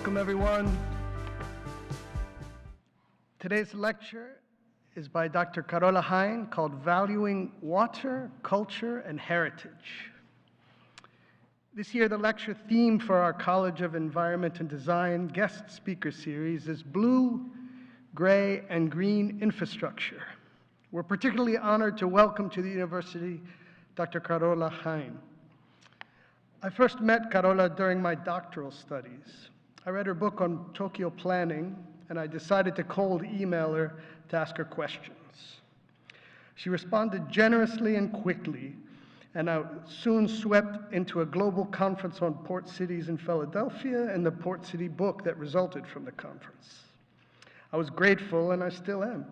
Welcome, everyone. Today's lecture is by Dr. Carola Hein, called Valuing Water, Culture, and Heritage. This year, the lecture theme for our College of Environment and Design guest speaker series is Blue, Gray, and Green Infrastructure. We're particularly honored to welcome to the university Dr. Carola Hein. I first met Carola during my doctoral studies. I read her book on Tokyo planning, and I decided to cold email her to ask her questions. She responded generously and quickly, and I soon swept into a global conference on port cities in Philadelphia and the Port City book that resulted from the conference. I was grateful, and I still am.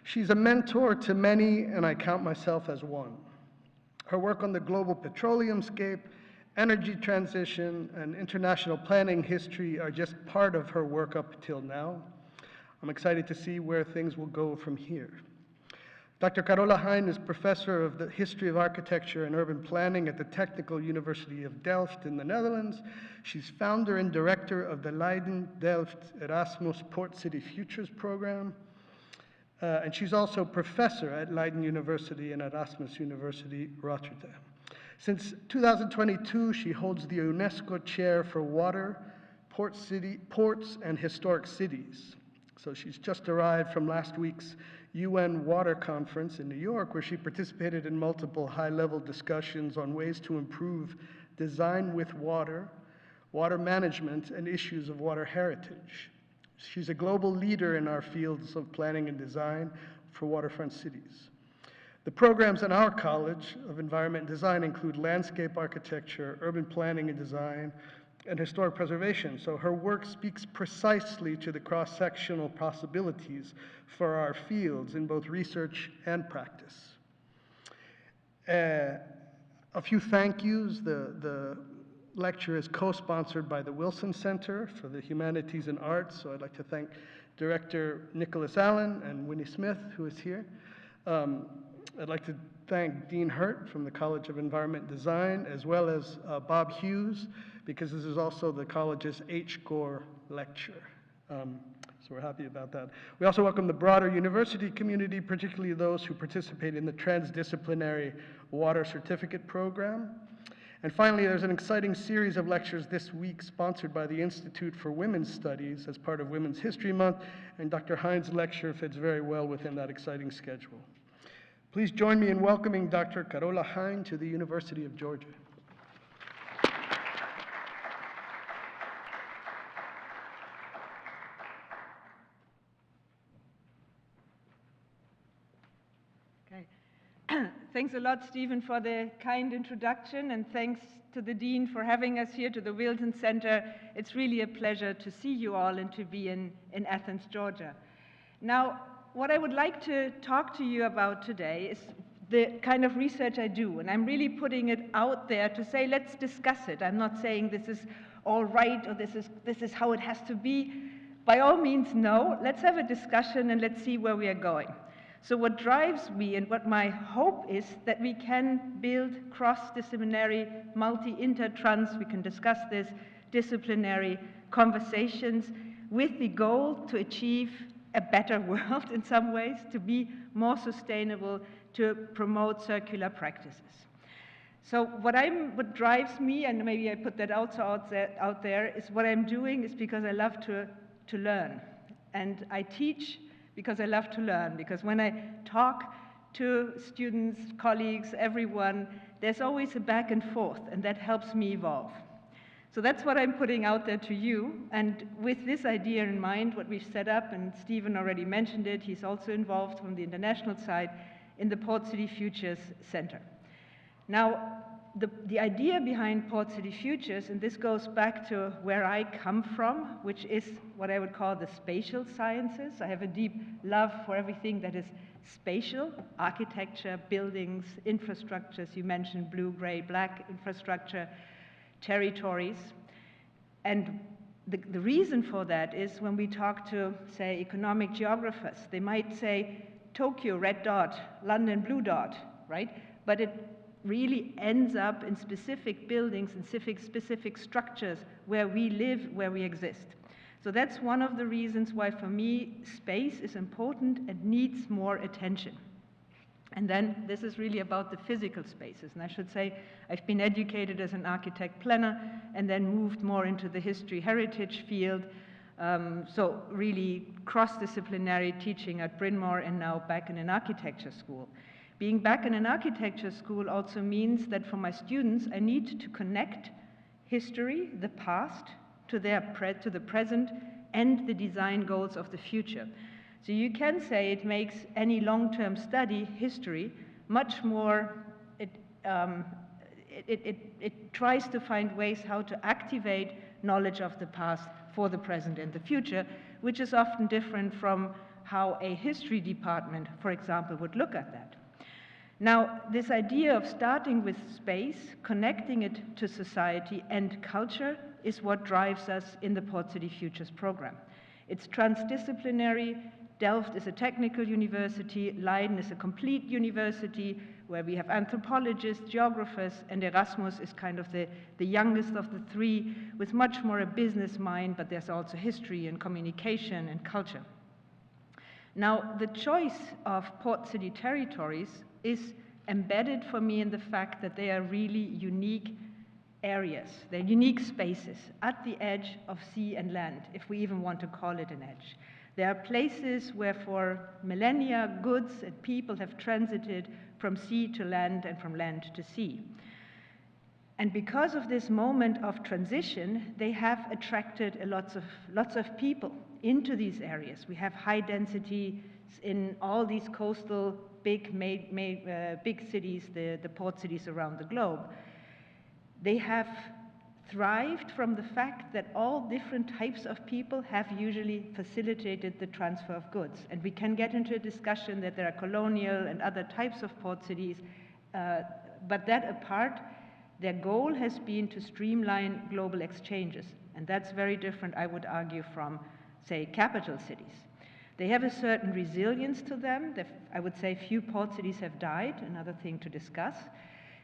She's a mentor to many, and I count myself as one. Her work on the global petroleumscape, energy transition, and international planning history are just part of her work up till now. I'm excited to see where things will go from here. Dr. Carola Hein is professor of the history of architecture and urban planning at the Technical University of Delft in the Netherlands. She's founder and director of the Leiden-Delft Erasmus Port City Futures program. And she's also professor at Leiden University and Erasmus University, Rotterdam. Since 2022, she holds the UNESCO Chair for Water, Ports, and Historic Cities. So she's just arrived from last week's UN Water Conference in New York, where she participated in multiple high-level discussions on ways to improve design with water, water management, and issues of water heritage. She's a global leader in our fields of planning and design for waterfront cities. The programs in our College of Environment and Design include landscape architecture, urban planning and design, and historic preservation. So her work speaks precisely to the cross-sectional possibilities for our fields in both research and practice. A few thank yous. The lecture is co-sponsored by the Wilson Center for the Humanities and Arts. So I'd like to thank Director Nicholas Allen and Winnie Smith, who is here. I'd like to thank Dean Hurt from the College of Environment and Design, as well as Bob Hughes, because this is also the college's H-Gore lecture. So we're happy about that. We also welcome the broader university community, particularly those who participate in the transdisciplinary water certificate program. And finally, there's an exciting series of lectures this week sponsored by the Institute for Women's Studies as part of Women's History Month, and Dr. Hein's lecture fits very well within that exciting schedule. Please join me in welcoming Dr. Carola Hein to the University of Georgia. Okay. Thanks a lot, Stephen, for the kind introduction, and thanks to the Dean for having us here, to the Wilson Center. It's really a pleasure to see you all and to be in Athens, Georgia. Now, what I would like to talk to you about today is the kind of research I do, and I'm really putting it out there to say, let's discuss it. I'm not saying this is all right or this is how it has to be. By all means, no. Let's have a discussion and let's see where we are going. So what drives me and what my hope is that we can build cross-disciplinary, we can discuss this, disciplinary conversations with the goal to achieve a better world in some ways, to be more sustainable, to promote circular practices. So what drives me, and maybe I put that also out there, is what I'm doing is because I love to learn. And I teach because I love to learn, because when I talk to students, colleagues, everyone, there's always a back and forth, and that helps me evolve. So that's what I'm putting out there to you, and with this idea in mind, what we've set up, and Stephen already mentioned it, he's also involved from the international side in the Port City Futures Center. Now, the idea behind Port City Futures, and this goes back to where I come from, which is what I would call the spatial sciences. I have a deep love for everything that is spatial, architecture, buildings, infrastructures. You mentioned blue, gray, black infrastructure, territories. And the reason for that is when we talk to, say, economic geographers, they might say Tokyo, red dot, London, blue dot, right? But it really ends up in specific buildings and specific structures where we live, where we exist. So that's one of the reasons why, for me, space is important and needs more attention. And then this is really about the physical spaces. And I should say, I've been educated as an architect planner and then moved more into the history heritage field. So really cross-disciplinary teaching at Bryn Mawr and now back in an architecture school. Being back in an architecture school also means that for my students, I need to connect history, the past, to the present and the design goals of the future. So you can say it makes any long-term study, history, much more, it tries to find ways how to activate knowledge of the past for the present and the future, which is often different from how a history department, for example, would look at that. Now, this idea of starting with space, connecting it to society and culture is what drives us in the Port City Futures program. It's transdisciplinary. Delft is a technical university, Leiden is a complete university where we have anthropologists, geographers, and Erasmus is kind of the youngest of the three with much more a business mind, but there's also history and communication and culture. Now, the choice of Port City territories is embedded for me in the fact that they are really unique areas. They're unique spaces at the edge of sea and land, if we even want to call it an edge. There are places where for millennia goods and people have transited from sea to land and from land to sea. And because of this moment of transition, they have attracted lots of people into these areas. We have high density in all these coastal big cities, the port cities around the globe. They have thrived from the fact that all different types of people have usually facilitated the transfer of goods. And we can get into a discussion that there are colonial and other types of port cities, but that apart, their goal has been to streamline global exchanges. And that's very different, I would argue, from, say, capital cities. They have a certain resilience to them. I would say few port cities have died, another thing to discuss,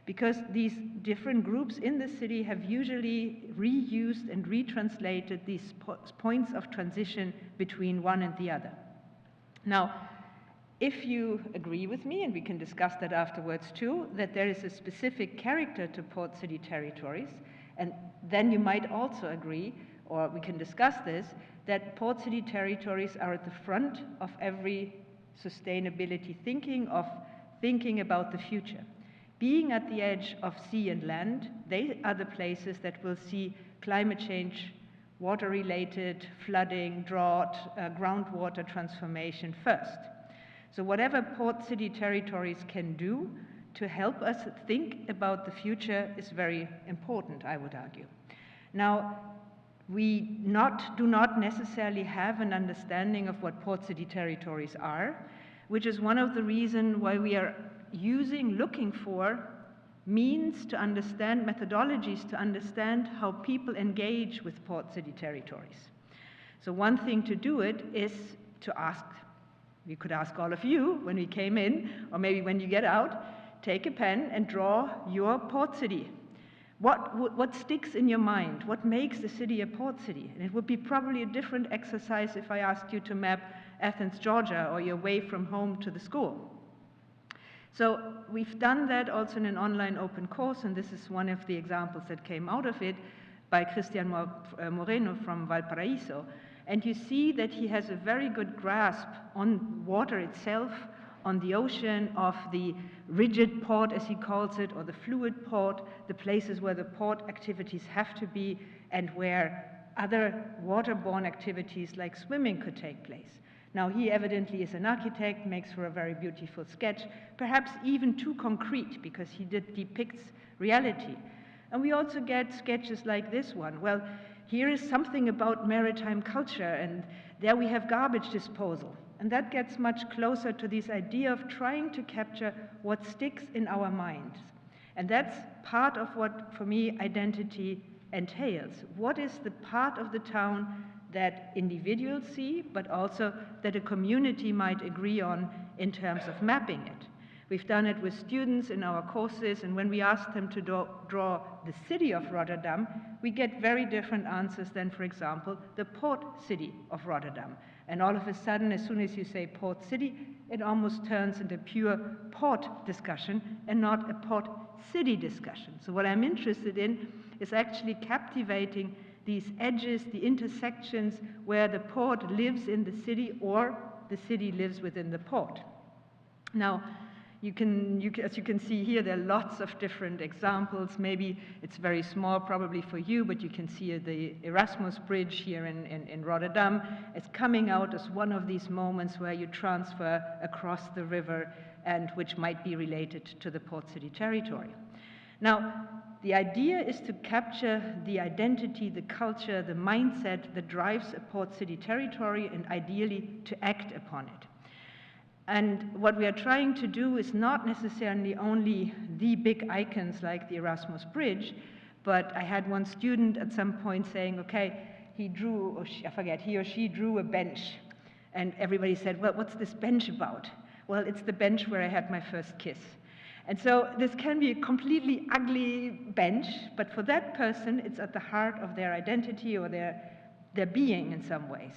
because these different groups in the city have usually reused and retranslated these points of transition between one and the other. Now, if you agree with me, and we can discuss that afterwards too, that there is a specific character to port city territories, and then you might also agree, or we can discuss this, that port city territories are at the front of every sustainability thinking, of thinking about the future. Being at the edge of sea and land, they are the places that will see climate change, water-related flooding, drought, groundwater transformation first. So whatever port city territories can do to help us think about the future is very important, I would argue. Now, we do not necessarily have an understanding of what port city territories are, which is one of the reasons why we are looking for means to understand, methodologies to understand how people engage with port city territories. So one thing to do it is to ask, we could ask all of you when we came in, or maybe when you get out, take a pen and draw your port city. What sticks in your mind? What makes the city a port city? And it would be probably a different exercise if I asked you to map Athens, Georgia, or your way from home to the school. So we've done that also in an online open course, and this is one of the examples that came out of it by Cristian Moreno from Valparaiso. And you see that he has a very good grasp on water itself, on the ocean, of the rigid port, as he calls it, or the fluid port, the places where the port activities have to be and where other waterborne activities like swimming could take place. Now, he evidently is an architect, makes for a very beautiful sketch, perhaps even too concrete because he depicts reality. And we also get sketches like this one. Well, here is something about maritime culture, and there we have garbage disposal. And that gets much closer to this idea of trying to capture what sticks in our minds. And that's part of what, for me, identity entails. What is the part of the town that individuals see, but also that a community might agree on in terms of mapping it? We've done it with students in our courses, and when we ask them to draw the city of Rotterdam, we get very different answers than, for example, the port city of Rotterdam. And all of a sudden, as soon as you say port city, it almost turns into pure port discussion and not a port city discussion. So what I'm interested in is actually captivating these edges, the intersections where the port lives in the city or the city lives within the port. Now, as you can see here, there are lots of different examples. Maybe it's very small probably for you, but you can see the Erasmus Bridge here in Rotterdam. It's coming out as one of these moments where you transfer across the river and which might be related to the port city territory. Now, the idea is to capture the identity, the culture, the mindset that drives a port city territory and ideally to act upon it. And what we are trying to do is not necessarily only the big icons like the Erasmus Bridge, but I had one student at some point saying, okay, he or she drew a bench. And everybody said, well, what's this bench about? Well, it's the bench where I had my first kiss. And so this can be a completely ugly bench, but for that person, it's at the heart of their identity or their being in some ways.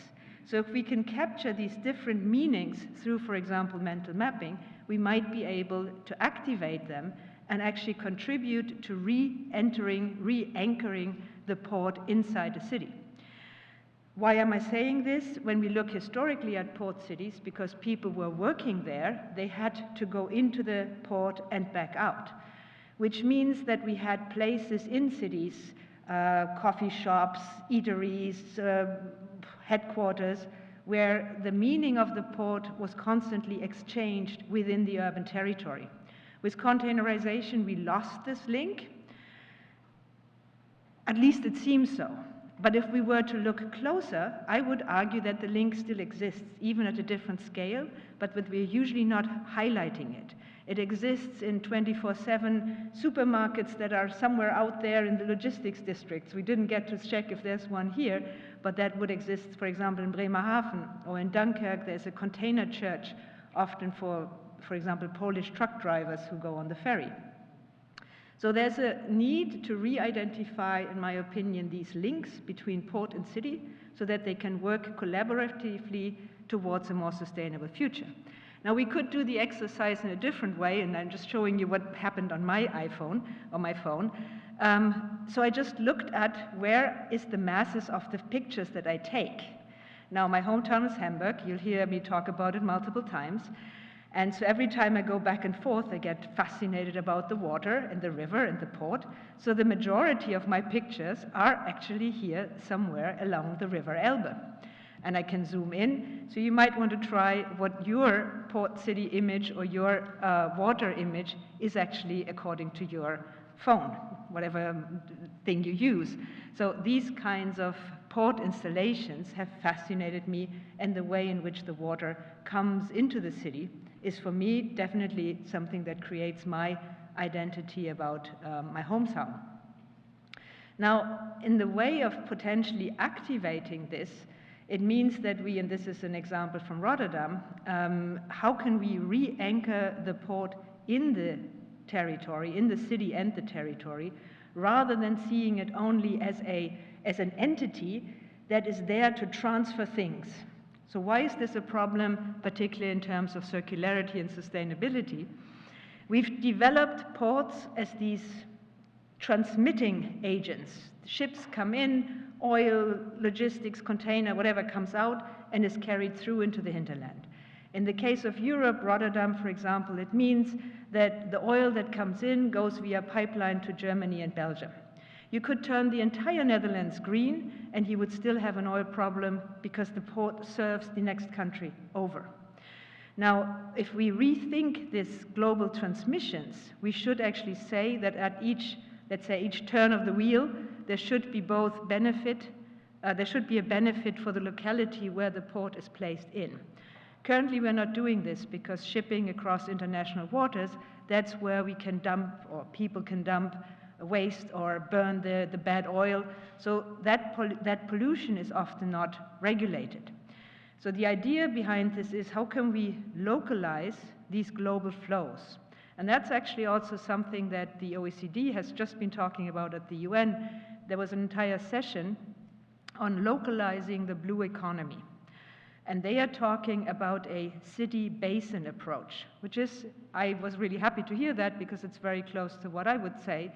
So if we can capture these different meanings through, for example, mental mapping, we might be able to activate them and actually contribute to re-anchoring the port inside the city. Why am I saying this? When we look historically at port cities, because people were working there, they had to go into the port and back out, which means that we had places in cities, coffee shops, eateries, headquarters, where the meaning of the port was constantly exchanged within the urban territory. With containerization, we lost this link. At least it seems so. But if we were to look closer, I would argue that the link still exists, even at a different scale, but we're usually not highlighting it. It exists in 24/7 supermarkets that are somewhere out there in the logistics districts. We didn't get to check if there's one here, but that would exist, for example, in Bremerhaven or in Dunkirk. There's a container church, often for example, Polish truck drivers who go on the ferry. So there's a need to re-identify, in my opinion, these links between port and city so that they can work collaboratively towards a more sustainable future. Now, we could do the exercise in a different way, and I'm just showing you what happened on my iPhone or my phone. So I just looked at where is the masses of the pictures that I take. Now, my hometown is Hamburg. You'll hear me talk about it multiple times. And so every time I go back and forth, I get fascinated about the water and the river and the port. So the majority of my pictures are actually here somewhere along the river Elbe. And I can zoom in. So you might want to try what your port city image or your water image is actually according to your phone, whatever thing you use. So these kinds of port installations have fascinated me, and the way in which the water comes into the city is for me definitely something that creates my identity about my hometown. Now, in the way of potentially activating this, it means that we, and this is an example from Rotterdam, how can we re-anchor the port in the territory, in the city and the territory, rather than seeing it only as an entity that is there to transfer things. So why is this a problem, particularly in terms of circularity and sustainability? We've developed ports as these transmitting agents. Ships come in, oil, logistics, container, whatever comes out and is carried through into the hinterland. In the case of Europe, Rotterdam, for example, it means that the oil that comes in goes via pipeline to Germany and Belgium. You could turn the entire Netherlands green and you would still have an oil problem because the port serves the next country over. Now, if we rethink this global transmissions, we should actually say that at each, let's say, each turn of the wheel, there should be both benefit, there should be a benefit for the locality where the port is placed in. Currently, we're not doing this because shipping across international waters, that's where we can dump, or people can dump waste or burn the bad oil. So that pollution is often not regulated. So the idea behind this is how can we localize these global flows. And that's actually also something that the OECD has just been talking about at the UN. There was an entire session on localizing the blue economy. And they are talking about a city basin approach, which is, I was really happy to hear that because it's very close to what I would say.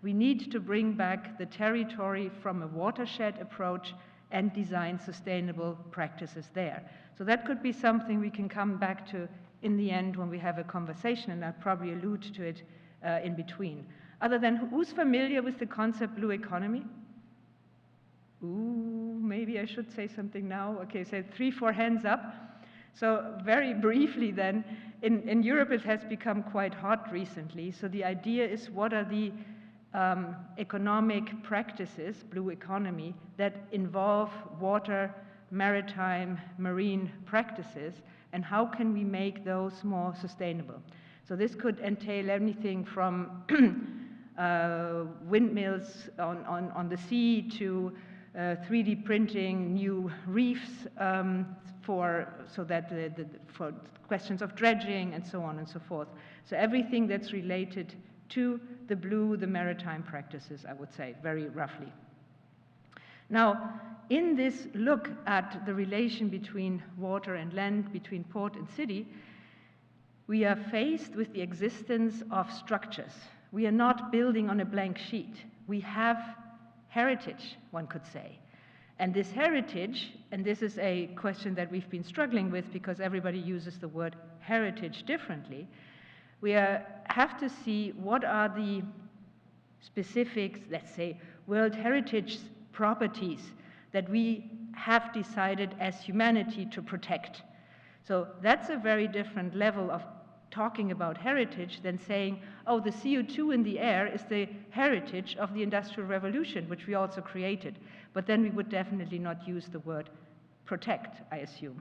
We need to bring back the territory from a watershed approach and design sustainable practices there. So that could be something we can come back to in the end when we have a conversation, and I'll probably allude to it in between. Other than, who's familiar with the concept blue economy? Ooh, maybe I should say something now. Okay, so 3, 4 hands up. So very briefly then, in Europe it has become quite hot recently. So the idea is, what are the economic practices, blue economy, that involve water, maritime, marine practices, and how can we make those more sustainable? So this could entail anything from windmills on the sea to 3D printing new reefs for questions of dredging and so on and so forth. So everything that's related to the blue, the maritime practices, I would say, very roughly. Now, in this look at the relation between water and land, between port and city, we are faced with the existence of structures. We are not building on a blank sheet. We have heritage, one could say. And this heritage, and this is a question that we've been struggling with because everybody uses the word heritage differently, we have to see what are the specifics, let's say, World Heritage properties that we have decided as humanity to protect. So that's a very different level of talking about heritage than saying, oh, the CO2 in the air is the heritage of the Industrial Revolution, which we also created. But then we would definitely not use the word protect, I assume.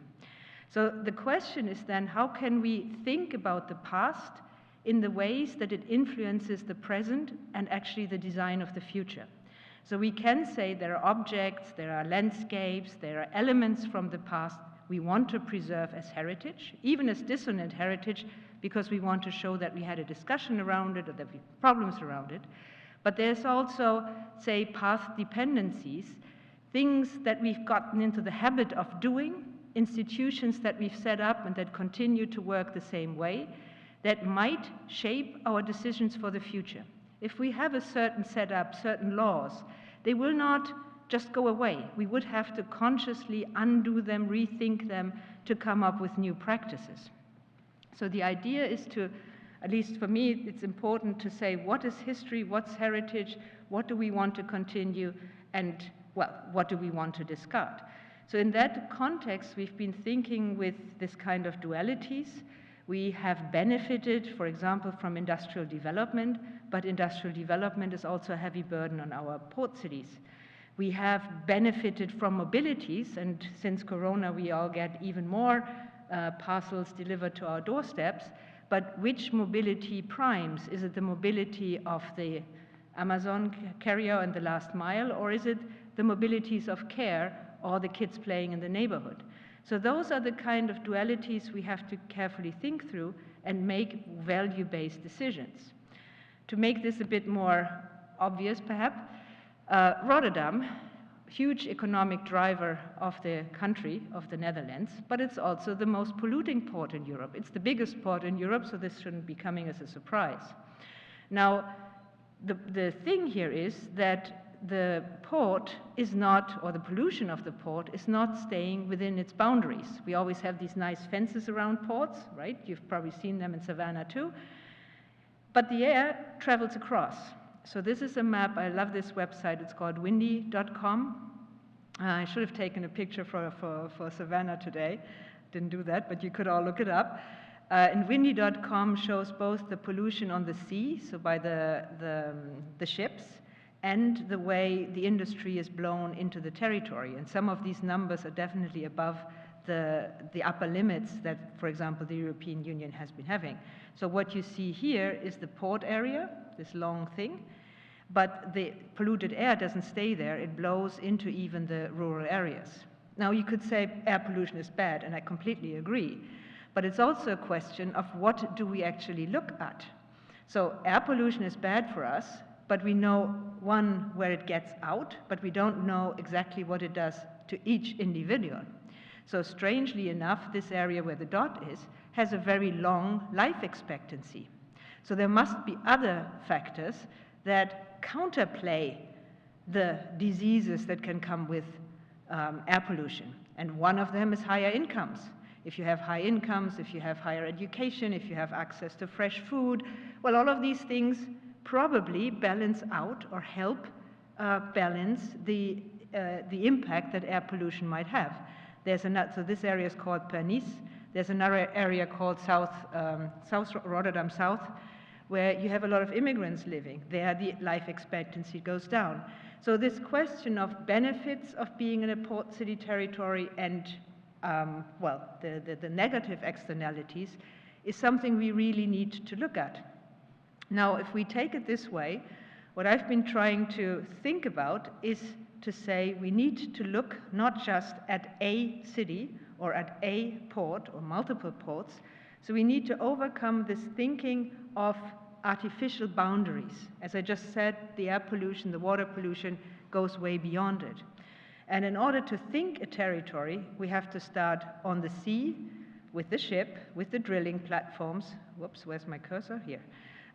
So the question is then, how can we think about the past in the ways that it influences the present and actually the design of the future? So we can say there are objects, there are landscapes, there are elements from the past we want to preserve as heritage, even as dissonant heritage, because we want to show that we had a discussion around it or that we had problems around it. But there's also, say, path dependencies, things that we've gotten into the habit of doing, institutions that we've set up and that continue to work the same way, that might shape our decisions for the future. If we have a certain setup, certain laws, they will not just go away. We would have to consciously undo them, rethink them, to come up with new practices. So the idea is to, at least for me, it's important to say what is history, what's heritage, what do we want to continue, and, well, what do we want to discard? So in that context, we've been thinking with this kind of dualities. We have benefited, for example, from industrial development, but industrial development is also a heavy burden on our port cities. We have benefited from mobilities, and since Corona, we all get even more parcels delivered to our doorsteps. But which mobility primes? Is it the mobility of the Amazon carrier and the last mile, or is it the mobilities of care or the kids playing in the neighborhood? So those are the kind of dualities we have to carefully think through and make value-based decisions. To make this a bit more obvious, perhaps, Rotterdam, huge economic driver of the country, of the Netherlands, but it's also the most polluting port in Europe. It's the biggest port in Europe, so this shouldn't be coming as a surprise. Now, the thing here is that the port is not, or the pollution of the port is not staying within its boundaries. We always have these nice fences around ports, right? You've probably seen them in Savannah too. But the air travels across. So this is a map. I love this website. It's called windy.com. I should have taken a picture for Savannah today. Didn't do that, but you could all look it up. And windy.com shows both the pollution on the sea, so by the ships, and the way the industry is blown into the territory. And some of these numbers are definitely above the upper limits that, for example, the European Union has been having. So what you see here is the port area, this long thing, but the polluted air doesn't stay there. It blows into even the rural areas. Now, you could say air pollution is bad, and I completely agree. But it's also a question of what do we actually look at. So air pollution is bad for us, but we know, one, where it gets out, but we don't know exactly what it does to each individual. So strangely enough, this area where the dot is has a very long life expectancy. So there must be other factors that counterplay the diseases that can come with air pollution. And one of them is higher incomes. If you have high incomes, if you have higher education, if you have access to fresh food, well, all of these things probably balance out or help balance the impact that air pollution might have. So this area is called Pernis. There's another area called South Rotterdam South, where you have a lot of immigrants living. There the life expectancy goes down. So this question of benefits of being in a port city territory and the negative externalities is something we really need to look at. Now, if we take it this way, what I've been trying to think about is to say we need to look not just at a city or at a port or multiple ports, so we need to overcome this thinking of artificial boundaries. As I just said, the air pollution, the water pollution goes way beyond it. And in order to think a territory, we have to start on the sea with the ship, with the drilling platforms. Whoops, where's my cursor? Here.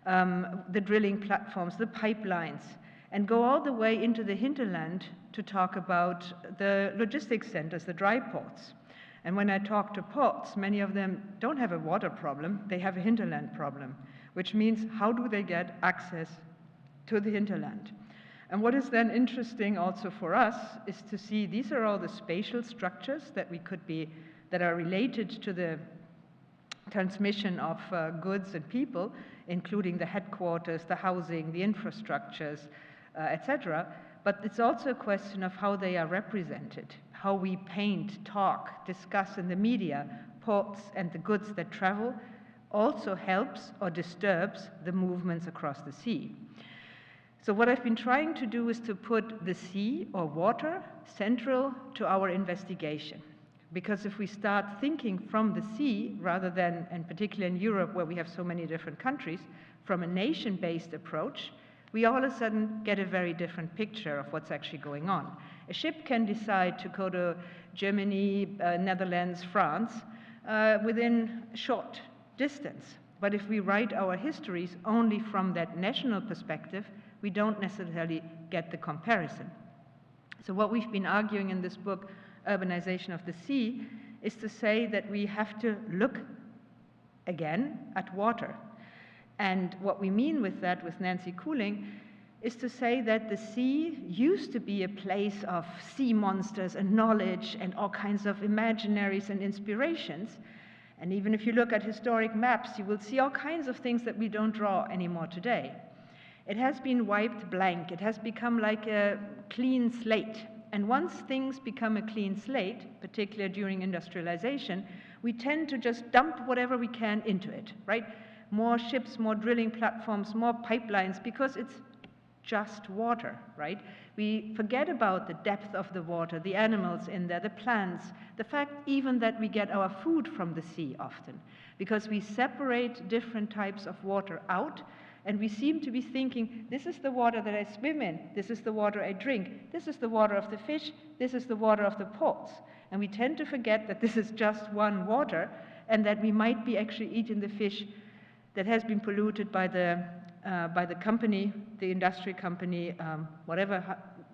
The drilling platforms, the pipelines, and go all the way into the hinterland to talk about the logistics centers, the dry ports. And when I talk to ports, many of them don't have a water problem, they have a hinterland problem, which means how do they get access to the hinterland? And what is then interesting also for us is to see these are all the spatial structures that that are related to the transmission of goods and people, including the headquarters, the housing, the infrastructures, etc. But it's also a question of how they are represented, how we paint, talk, discuss in the media, ports and the goods that travel also helps or disturbs the movements across the sea. So what I've been trying to do is to put the sea or water central to our investigation. Because if we start thinking from the sea, rather than, and particularly in Europe where we have so many different countries, from a nation-based approach, we all of a sudden get a very different picture of what's actually going on. A ship can decide to go to Germany, Netherlands, France, within a short distance. But if we write our histories only from that national perspective, we don't necessarily get the comparison. So what we've been arguing in this book, Urbanization of the Sea, is to say that we have to look again at water. And what we mean with that, with Nancy Cooling, is to say that the sea used to be a place of sea monsters and knowledge and all kinds of imaginaries and inspirations. And even if you look at historic maps, you will see all kinds of things that we don't draw anymore today. It has been wiped blank. It has become like a clean slate. And once things become a clean slate, particularly during industrialization, we tend to just dump whatever we can into it, right? More ships, more drilling platforms, more pipelines, because it's just water, right? We forget about the depth of the water, the animals in there, the plants, the fact even that we get our food from the sea often, because we separate different types of water out, and we seem to be thinking, this is the water that I swim in, this is the water I drink, this is the water of the fish, this is the water of the ports. And we tend to forget that this is just one water, and that we might be actually eating the fish that has been polluted by the company, the industry company, whatever,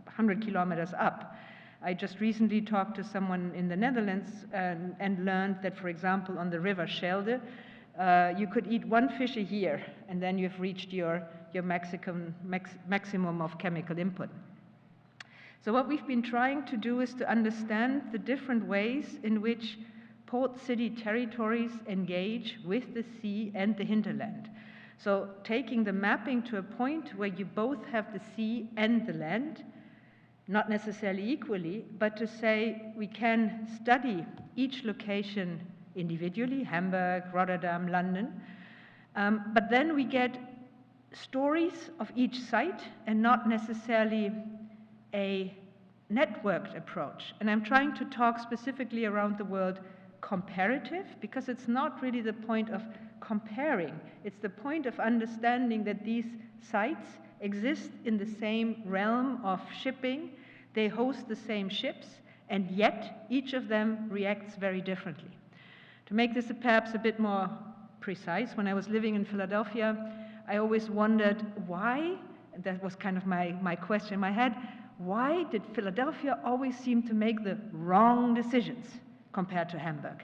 100 kilometers up. I just recently talked to someone in the Netherlands and learned that, for example, on the river Schelde, you could eat one fish a year, and then you've reached your maximum of chemical input. So what we've been trying to do is to understand the different ways in which port city territories engage with the sea and the hinterland. So taking the mapping to a point where you both have the sea and the land, not necessarily equally, but to say we can study each location individually, Hamburg, Rotterdam, London, but then we get stories of each site and not necessarily a networked approach. And I'm trying to talk specifically around the world comparative, because it's not really the point of comparing. It's the point of understanding that these sites exist in the same realm of shipping. They host the same ships, and yet each of them reacts very differently. To make this perhaps a bit more precise, when I was living in Philadelphia, I always wondered why, and that was kind of my question in my head, why did Philadelphia always seem to make the wrong decisions compared to Hamburg?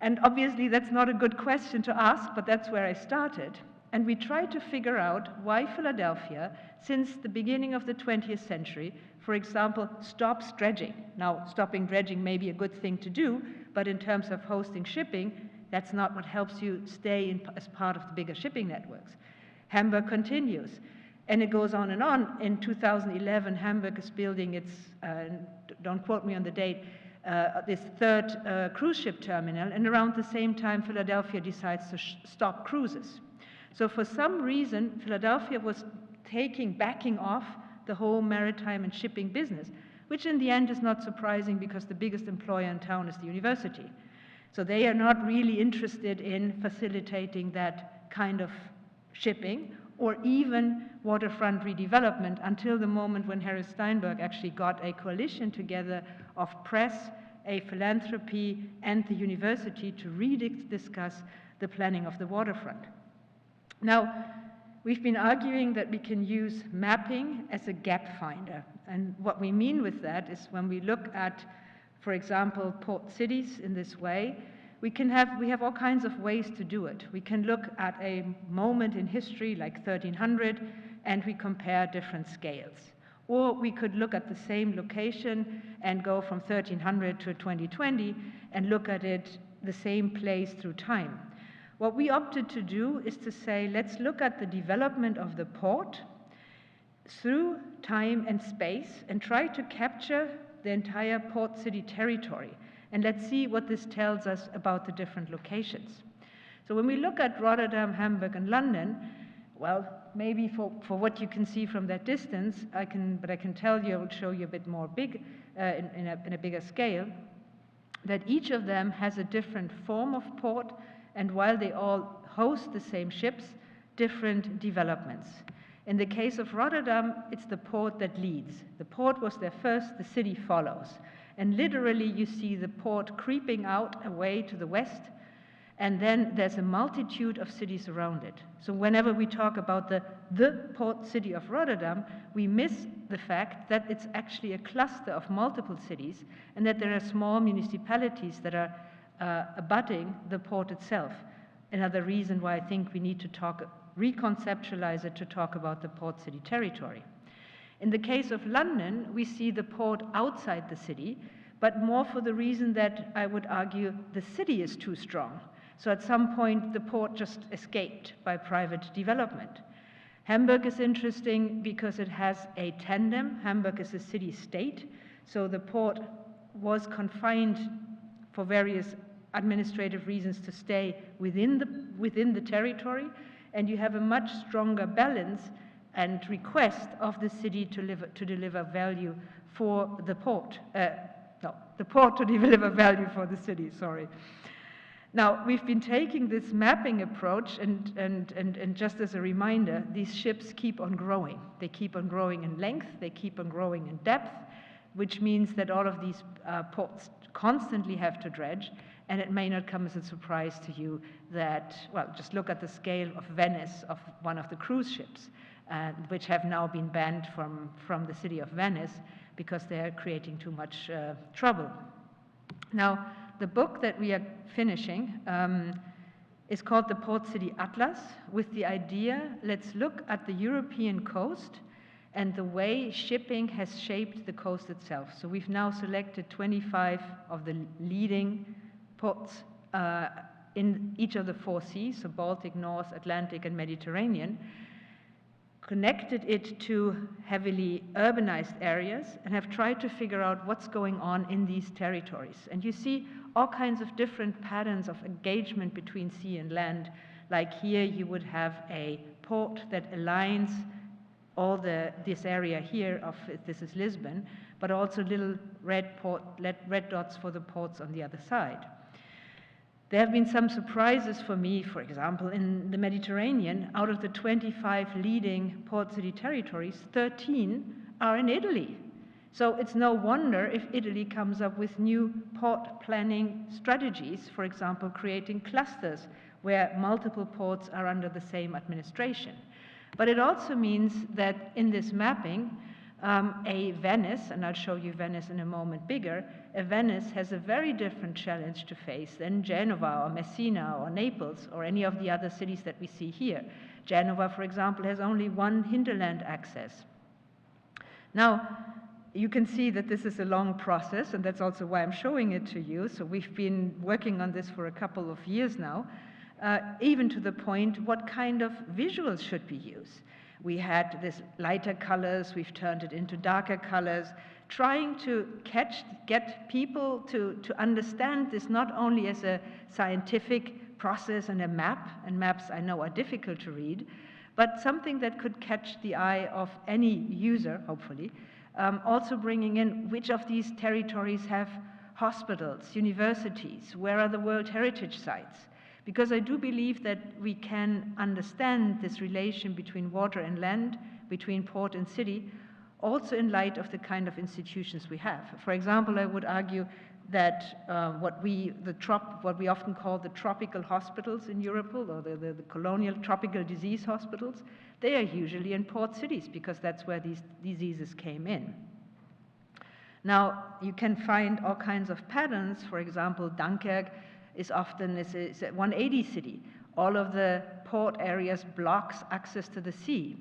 And obviously that's not a good question to ask, but that's where I started. And we tried to figure out why Philadelphia, since the beginning of the 20th century, for example, stops dredging. Now, stopping dredging may be a good thing to do, but in terms of hosting shipping, that's not what helps you stay as part of the bigger shipping networks. Hamburg continues, and it goes on and on. In 2011, Hamburg is building its, don't quote me on the date, this third cruise ship terminal, and around the same time, Philadelphia decides to stop cruises. So for some reason, Philadelphia was backing off the whole maritime and shipping business, which in the end is not surprising because the biggest employer in town is the university. So they are not really interested in facilitating that kind of shipping or even waterfront redevelopment until the moment when Harry Steinberg actually got a coalition together of press, a philanthropy, and the university to rediscuss the planning of the waterfront. Now, we've been arguing that we can use mapping as a gap finder. And what we mean with that is when we look at, for example, port cities in this way, we have all kinds of ways to do it. We can look at a moment in history like 1300 and we compare different scales. Or we could look at the same location and go from 1300 to 2020 and look at it the same place through time. What we opted to do is to say, let's look at the development of the port through time and space and try to capture the entire port city territory. And let's see what this tells us about the different locations. So when we look at Rotterdam, Hamburg, and London, well, maybe for what you can see from that distance, I can tell you, I will show you a bit more in a bigger scale, that each of them has a different form of port, and while they all host the same ships, different developments. In the case of Rotterdam, it's the port that leads. The port was there first, the city follows. And literally you see the port creeping out away to the west, and then there's a multitude of cities around it. So whenever we talk about the port city of Rotterdam, we miss the fact that it's actually a cluster of multiple cities, and that there are small municipalities that are abutting the port itself. Another reason why I think we need to reconceptualize it to talk about the port city territory. In the case of London, we see the port outside the city, but more for the reason that I would argue the city is too strong. So at some point, the port just escaped by private development. Hamburg is interesting because it has a tandem. Hamburg is a city-state, so the port was confined for various administrative reasons to stay within the territory, and you have a much stronger balance and request of the city to deliver value for the port. The port to deliver value for the city, sorry. Now, we've been taking this mapping approach, and just as a reminder, these ships keep on growing. They keep on growing in length, they keep on growing in depth, which means that all of these ports constantly have to dredge, and it may not come as a surprise to you that, well, just look at the scale of Venice, of one of the cruise ships, which have now been banned from the city of Venice because they are creating too much trouble. Now, the book that we are finishing is called The Port City Atlas, with the idea, let's look at the European coast and the way shipping has shaped the coast itself. So we've now selected 25 of the leading ports in each of the 4 seas, so Baltic, North, Atlantic, and Mediterranean, connected it to heavily urbanized areas, and have tried to figure out what's going on in these territories. And you see all kinds of different patterns of engagement between sea and land. Like here, you would have a port that aligns all this area here this is Lisbon, but also little red dots for the ports on the other side. There have been some surprises for me, for example, in the Mediterranean. Out of the 25 leading port city territories, 13 are in Italy. So it's no wonder if Italy comes up with new port planning strategies, for example, creating clusters where multiple ports are under the same administration. But it also means that in this mapping, a Venice, and I'll show you Venice in a moment bigger, a Venice has a very different challenge to face than Genova or Messina or Naples or any of the other cities that we see here. Genova, for example, has only one hinterland access. Now, you can see that this is a long process, and that's also why I'm showing it to you. So we've been working on this for a couple of years now, even to the point, what kind of visuals should we use? We had this lighter colors, we've turned it into darker colors, trying to get people to understand this not only as a scientific process and a map, and maps I know are difficult to read, but something that could catch the eye of any user, hopefully, also bringing in which of these territories have hospitals, universities, where are the World Heritage Sites? Because I do believe that we can understand this relation between water and land, between port and city, also in light of the kind of institutions we have. For example, I would argue that what we often call the tropical hospitals in Europe, or the colonial tropical disease hospitals, they are usually in port cities because that's where these diseases came in. Now, you can find all kinds of patterns. For example, Dunkirk is often a 180 city. All of the port areas blocks access to the sea.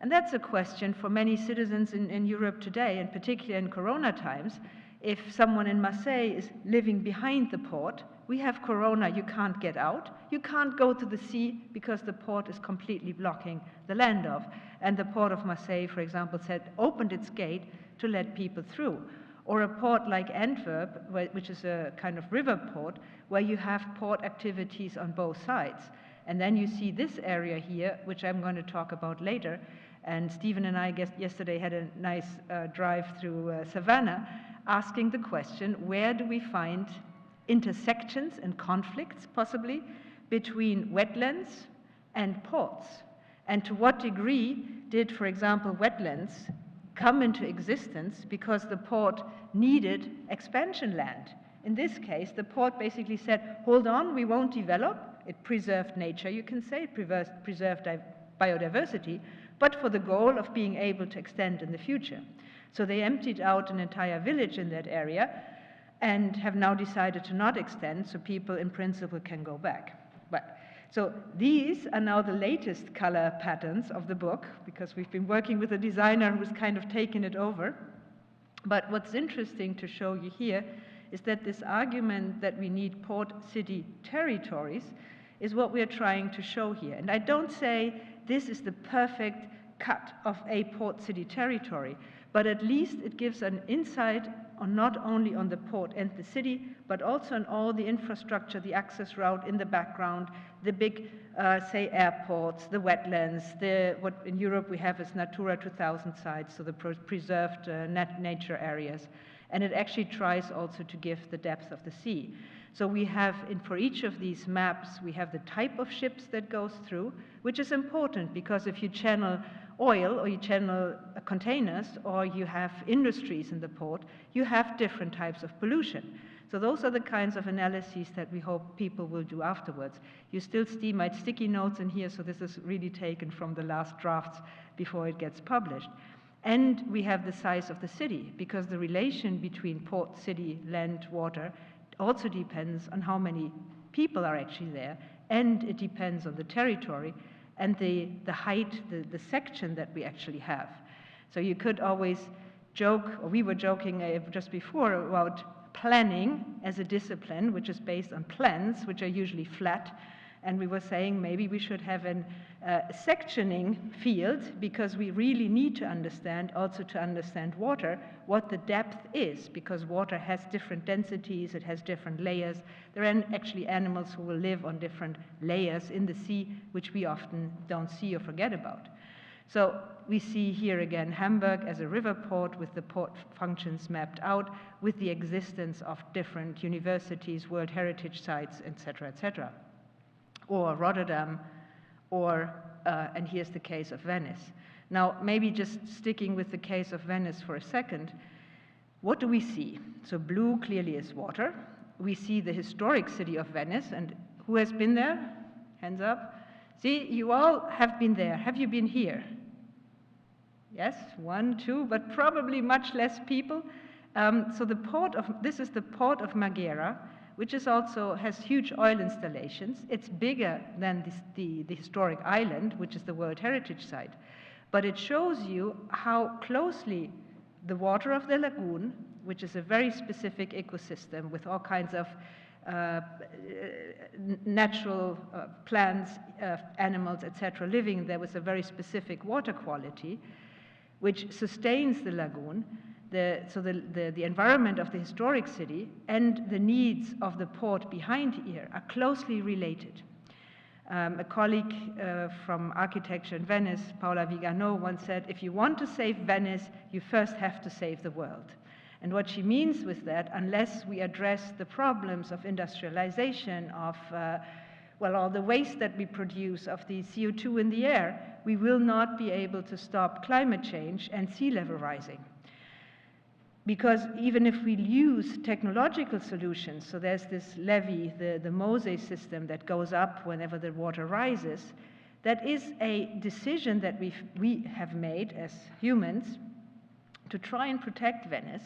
And that's a question for many citizens in Europe today, and particularly in Corona times. If someone in Marseille is living behind the port, we have Corona, you can't get out. You can't go to the sea because the port is completely blocking the land off. And the port of Marseille, for example, opened its gate to let people through. Or a port like Antwerp, which is a kind of river port, where you have port activities on both sides. And then you see this area here, which I'm going to talk about later. And Stephen and I yesterday had a nice drive through Savannah, asking the question, where do we find intersections and conflicts, possibly, between wetlands and ports? And to what degree did, for example, wetlands come into existence because the port needed expansion land? In this case, the port basically said, hold on, we won't develop. It preserved nature, you can say, it preserved biodiversity, but for the goal of being able to extend in the future. So they emptied out an entire village in that area and have now decided to not extend, so people in principle can go back. So these are now the latest color patterns of the book, because we've been working with a designer who's kind of taken it over. But what's interesting to show you here is that this argument that we need port city territories is what we are trying to show here. And I don't say this is the perfect cut of a port city territory, but at least it gives an insight on not only on the port and the city, but also on all the infrastructure, the access route in the background, the big, say, airports, the wetlands, what in Europe we have is Natura 2000 sites, so the preserved nature areas. And it actually tries also to give the depth of the sea. So we have, for each of these maps, we have the type of ships that goes through, which is important because if you channel oil or you channel containers or you have industries in the port, you have different types of pollution. So those are the kinds of analyses that we hope people will do afterwards. You still see my sticky notes in here, so this is really taken from the last drafts before it gets published. And we have the size of the city, because the relation between port, city, land, water also depends on how many people are actually there, and it depends on the territory and the height, the section that we actually have. So you could always joke, or we were joking just before, about planning as a discipline, which is based on plans, which are usually flat, and we were saying maybe we should have a sectioning field, because we really need to understand, also to understand water, what the depth is, because water has different densities, it has different layers. There are actually animals who will live on different layers in the sea, which we often don't see or forget about. So we see here again Hamburg as a river port with the port functions mapped out, with the existence of different universities, World Heritage sites, etc., etc. Or Rotterdam, or, and here's the case of Venice. Now, maybe just sticking with the case of Venice for a second, what do we see? So blue clearly is water. We see the historic city of Venice, and who has been there? Hands up. See, you all have been there. Have you been here? Yes, 1, 2, but probably much less people. So this is the port of Marghera, which is also has huge oil installations. It's bigger than the historic island, which is the World Heritage Site. But it shows you how closely the water of the lagoon, which is a very specific ecosystem with all kinds of natural plants, animals, etc., living there with a very specific water quality, which sustains the lagoon, the environment of the historic city and the needs of the port behind here are closely related. A colleague from architecture in Venice, Paola Vigano, once said, if you want to save Venice, you first have to save the world. And what she means with that, unless we address the problems of industrialization, of all the waste that we produce, of the CO2 in the air, we will not be able to stop climate change and sea level rising. Because even if we use technological solutions, so there's this levee, the Mose system that goes up whenever the water rises, that is a decision that we have made as humans to try and protect Venice.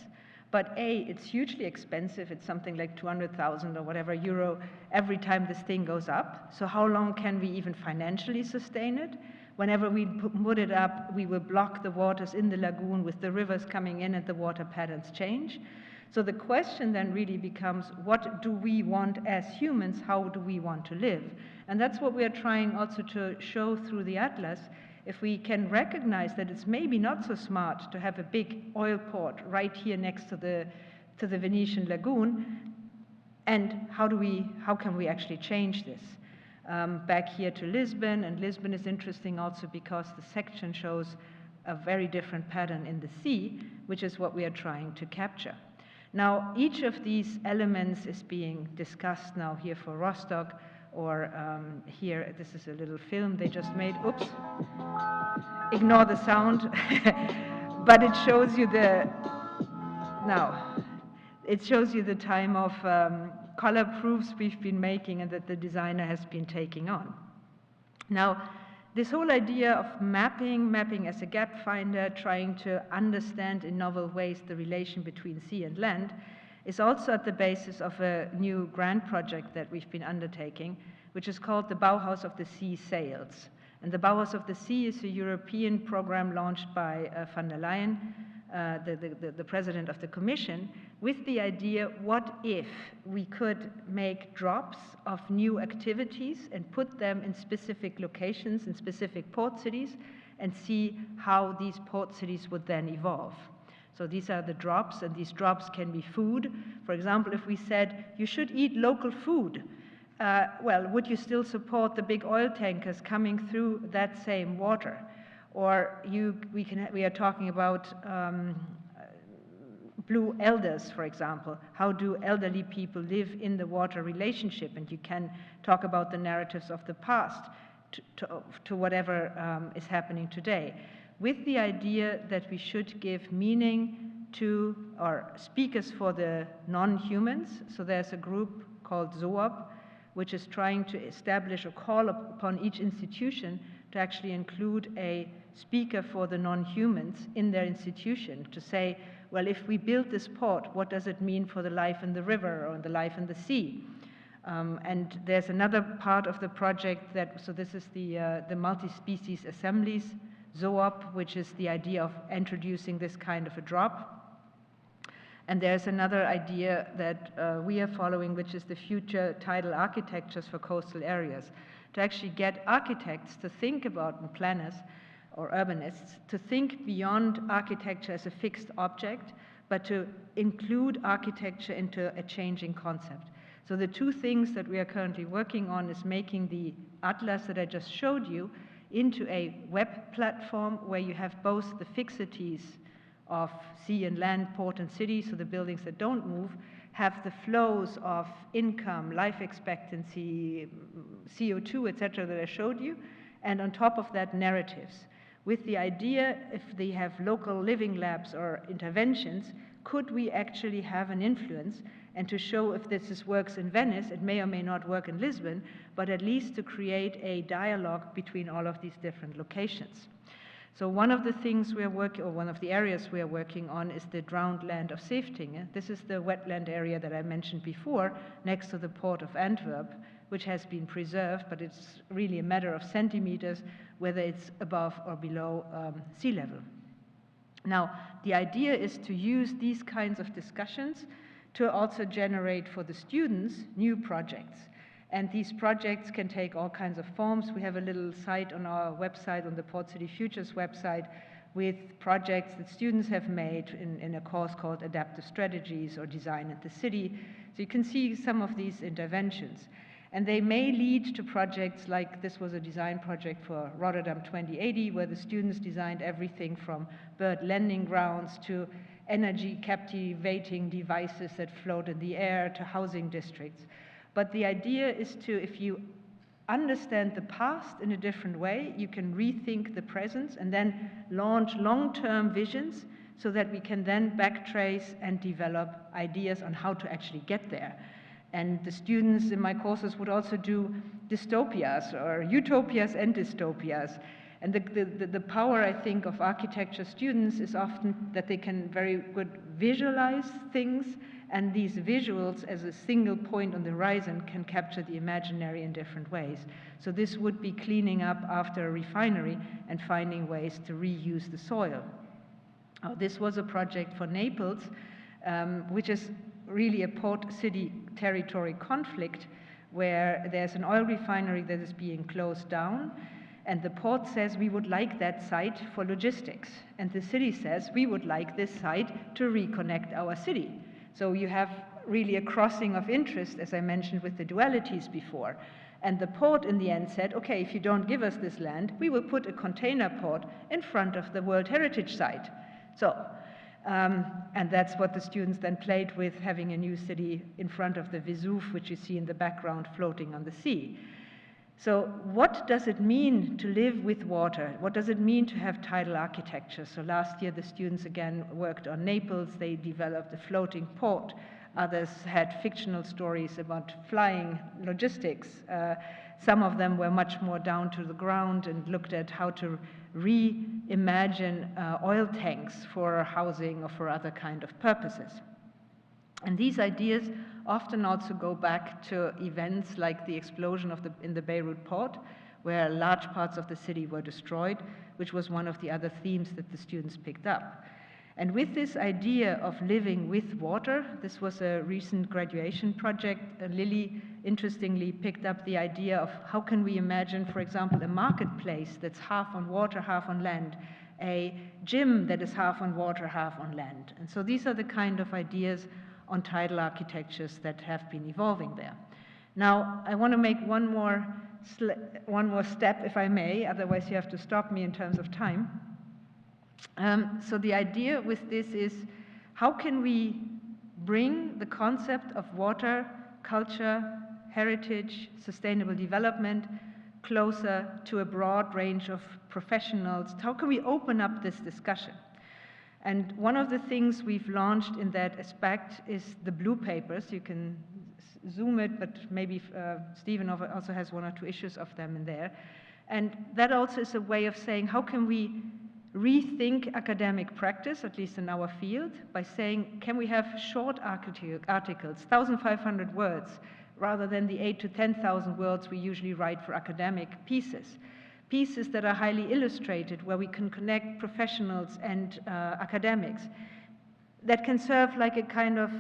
But A, it's hugely expensive. It's something like 200,000 or whatever euro every time this thing goes up. So how long can we even financially sustain it? Whenever we put it up, we will block the waters in the lagoon with the rivers coming in and the water patterns change. So the question then really becomes, what do we want as humans? How do we want to live? And that's what we are trying also to show through the Atlas. If we can recognize that it's maybe not so smart to have a big oil port right here next to the Venetian lagoon, and how can we actually change this? Back here to Lisbon, and Lisbon is interesting also because the section shows a very different pattern in the sea, which is what we are trying to capture. Now, each of these elements is being discussed now here for Rostock, or here, this is a little film they just made. Oops, ignore the sound. But it shows you the time of color proofs we've been making and that the designer has been taking on. Now, this whole idea of mapping as a gap finder, trying to understand in novel ways the relation between sea and land, is also at the basis of a new grant project that we've been undertaking, which is called the Bauhaus of the Sea Sails. And the Bauhaus of the Sea is a European program launched by von der Leyen, the president of the Commission, with the idea, what if we could make drops of new activities and put them in specific locations, in specific port cities, and see how these port cities would then evolve. So these are the drops, and these drops can be food. For example, if we said, you should eat local food, would you still support the big oil tankers coming through that same water? Or we are talking about blue elders, for example. How do elderly people live in the water relationship? And you can talk about the narratives of the past to whatever is happening today, with the idea that we should give meaning to our speakers for the non-humans. So there's a group called ZOAP, which is trying to establish or call upon each institution to actually include a speaker for the non-humans in their institution, to say, well, if we build this port, what does it mean for the life in the river or the life in the sea? And there's another part of the project so this is the multi-species assemblies, ZOAP, which is the idea of introducing this kind of a drop. And there's another idea that we are following, which is the future tidal architectures for coastal areas, to actually get architects to think about, and planners or urbanists, to think beyond architecture as a fixed object, but to include architecture into a changing concept. So the two things that we are currently working on is making the atlas that I just showed you into a web platform where you have both the fixities of sea and land, port and city, so the buildings that don't move, have the flows of income, life expectancy, CO2, etc., that I showed you, and on top of that, narratives. With the idea, if they have local living labs or interventions, could we actually have an influence? And to show if this works in Venice, it may or may not work in Lisbon, but at least to create a dialogue between all of these different locations. So one of the things we are working, or one of the areas we are working on, is the drowned land of Sefting. This is the wetland area that I mentioned before, next to the port of Antwerp, which has been preserved, but it's really a matter of centimeters, whether it's above or below sea level. Now, the idea is to use these kinds of discussions to also generate for the students new projects. And these projects can take all kinds of forms. We have a little site on our website, on the Port City Futures website, with projects that students have made in a course called Adaptive Strategies or Design at the City. So you can see some of these interventions. And they may lead to projects like this was a design project for Rotterdam 2080, where the students designed everything from bird landing grounds to energy captivating devices that float in the air to housing districts. But the idea is to, if you understand the past in a different way, you can rethink the present and then launch long-term visions so that we can then backtrace and develop ideas on how to actually get there. And the students in my courses would also do dystopias or utopias and dystopias. And the power, I think, of architecture students is often that they can very good visualize things, and these visuals as a single point on the horizon can capture the imaginary in different ways. So this would be cleaning up after a refinery and finding ways to reuse the soil. This was a project for Naples, which is really a port-city territory conflict where there's an oil refinery that is being closed down, and the port says we would like that site for logistics, and the city says we would like this site to reconnect our city. So you have really a crossing of interest, as I mentioned with the dualities before. And the port in the end said, okay, if you don't give us this land, we will put a container port in front of the World Heritage Site. So, and that's what the students then played with, having a new city in front of the Vesuve, which you see in the background floating on the sea. So what does it mean to live with water? What does it mean to have tidal architecture? So last year the students again worked on Naples. They developed a floating port. Others had fictional stories about flying logistics. Some of them were much more down to the ground and looked at how to reimagine oil tanks for housing or for other kind of purposes. And these ideas often also go back to events like the explosion in the Beirut port, where large parts of the city were destroyed, which was one of the other themes that the students picked up. And with this idea of living with water, this was a recent graduation project. Lily, interestingly, picked up the idea of how can we imagine, for example, a marketplace that's half on water, half on land, a gym that is half on water, half on land. And so these are the kind of ideas on tidal architectures that have been evolving there. Now, I want to make one more step, if I may, otherwise you have to stop me in terms of time. So the idea with this is, how can we bring the concept of water, culture, heritage, sustainable development closer to a broad range of professionals? How can we open up this discussion? And one of the things we've launched in that aspect is the blue papers. You can zoom it, but maybe Stephen also has one or two issues of them in there. And that also is a way of saying, how can we rethink academic practice, at least in our field, by saying, can we have short articles, 1,500 words, rather than the 8,000 to 10,000 words we usually write for academic pieces? Pieces that are highly illustrated, where we can connect professionals and academics, that can serve like a kind of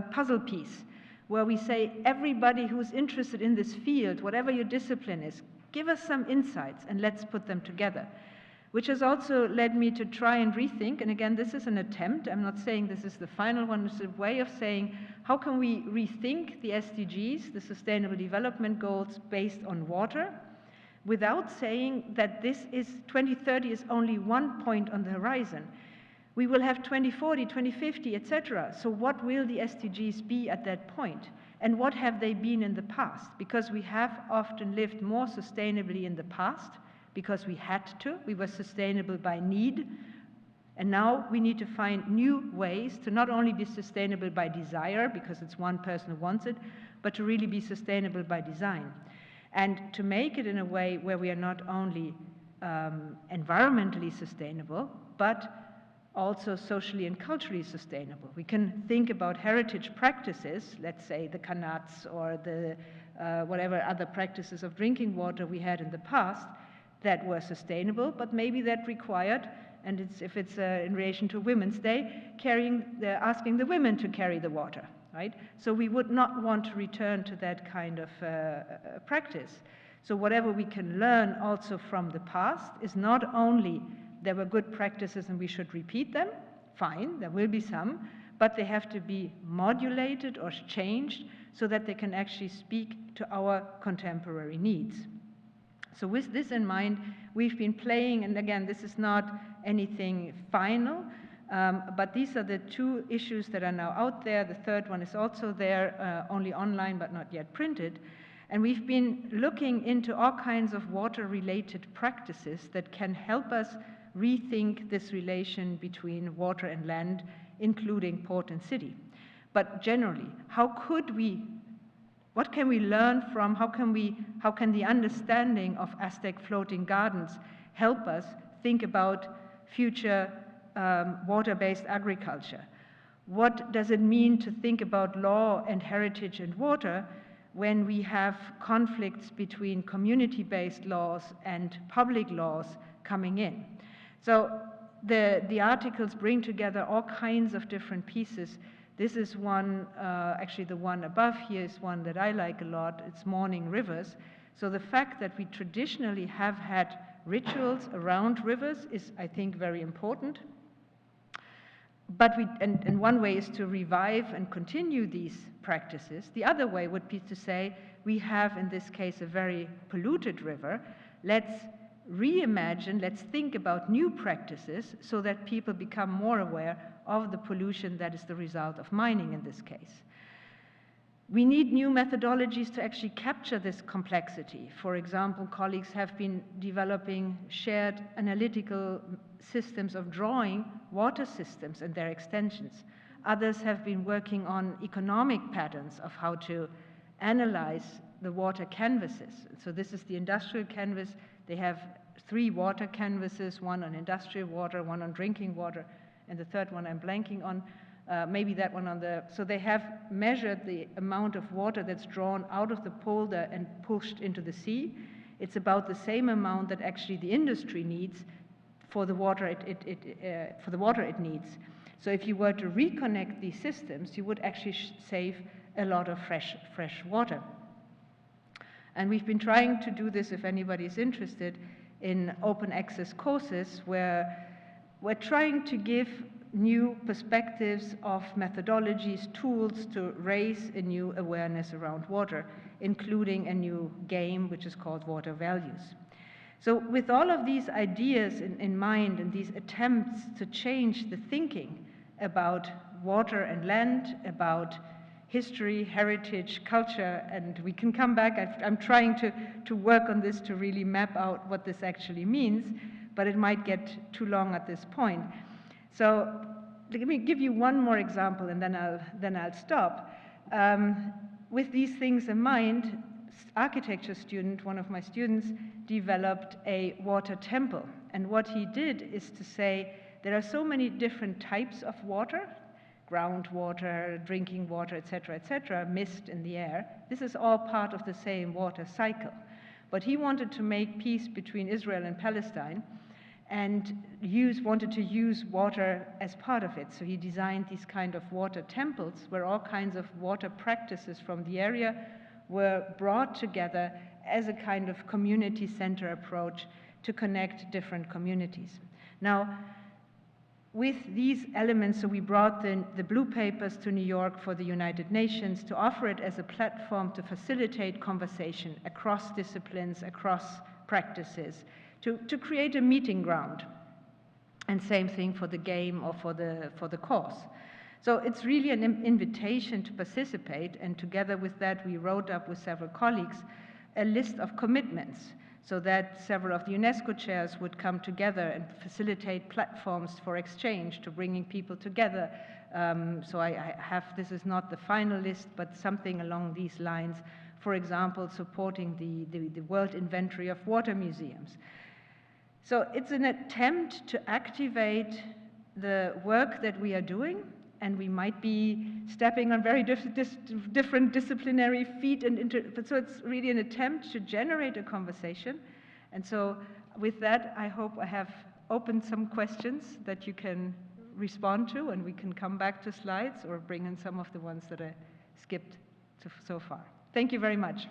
puzzle piece, where we say, everybody who's interested in this field, whatever your discipline is, give us some insights and let's put them together. Which has also led me to try and rethink, and again, this is an attempt, I'm not saying this is the final one, it's a way of saying, how can we rethink the SDGs, the Sustainable Development Goals, based on water, without saying that 2030 is only one point on the horizon. We will have 2040, 2050, etc. So what will the SDGs be at that point? And what have they been in the past? Because we have often lived more sustainably in the past, because we had to. We were sustainable by need. And now we need to find new ways to not only be sustainable by desire, because it's one person who wants it, but to really be sustainable by design. And to make it in a way where we are not only environmentally sustainable, but also socially and culturally sustainable. We can think about heritage practices, let's say the kanats or the whatever other practices of drinking water we had in the past that were sustainable, but maybe that required, and if it's in relation to Women's Day, asking the women to carry the water, right? So we would not want to return to that kind of practice. So whatever we can learn also from the past is not only there were good practices and we should repeat them, fine, there will be some, but they have to be modulated or changed so that they can actually speak to our contemporary needs. So with this in mind, we've been playing, and again, this is not anything final, but these are the two issues that are now out there. The third one is also there, only online but not yet printed. And we've been looking into all kinds of water-related practices that can help us rethink this relation between water and land, including port and city. But generally, what can we learn from, how can the understanding of Aztec floating gardens help us think about future water-based agriculture? What does it mean to think about law and heritage and water when we have conflicts between community-based laws and public laws coming in? So the articles bring together all kinds of different pieces. This is one, actually the one above here is one that I like a lot. It's mourning rivers. So the fact that we traditionally have had rituals around rivers is, I think, very important. But and one way is to revive and continue these practices. The other way would be to say, we have in this case a very polluted river. Let's reimagine, let's think about new practices so that people become more aware of the pollution that is the result of mining in this case. We need new methodologies to actually capture this complexity. For example, colleagues have been developing shared analytical systems of drawing water systems and their extensions. Others have been working on economic patterns of how to analyze the water canvases. So this is the industrial canvas. They have 3 water canvases, one on industrial water, one on drinking water, and the third one I'm blanking on. Maybe that one on the, so they have measured the amount of water that's drawn out of the polder and pushed into the sea. It's about the same amount that actually the industry needs for the water it needs. So if you were to reconnect these systems, you would actually save a lot of fresh water. And we've been trying to do this, if anybody is interested, in open access courses where we're trying to give new perspectives of methodologies, tools to raise a new awareness around water, including a new game which is called Water Values. So with all of these ideas in mind and these attempts to change the thinking about water and land, about history, heritage, culture, and we can come back. I'm trying to work on this to really map out what this actually means, but it might get too long at this point. So let me give you one more example and then I'll stop. With these things in mind, architecture student, one of my students, developed a water temple. And what he did is to say there are so many different types of water, groundwater, drinking water, etc., mist in the air. This is all part of the same water cycle. But he wanted to make peace between Israel and Palestine and wanted to use water as part of it. So he designed these kind of water temples where all kinds of water practices from the area were brought together as a kind of community center approach to connect different communities. Now, with these elements, so we brought the blue papers to New York for the United Nations to offer it as a platform to facilitate conversation across disciplines, across practices, to create a meeting ground. And same thing for the game or for the course. So it's really an invitation to participate, and together with that we wrote up with several colleagues a list of commitments, so that several of the UNESCO chairs would come together and facilitate platforms for exchange, to bringing people together. So I have, this is not the final list, but something along these lines. For example, supporting the World Inventory of Water Museums. So it's an attempt to activate the work that we are doing, and we might be stepping on very different disciplinary feet, but so it's really an attempt to generate a conversation. And so with that, I hope I have opened some questions that you can respond to, and we can come back to slides or bring in some of the ones that I skipped so far. Thank you very much.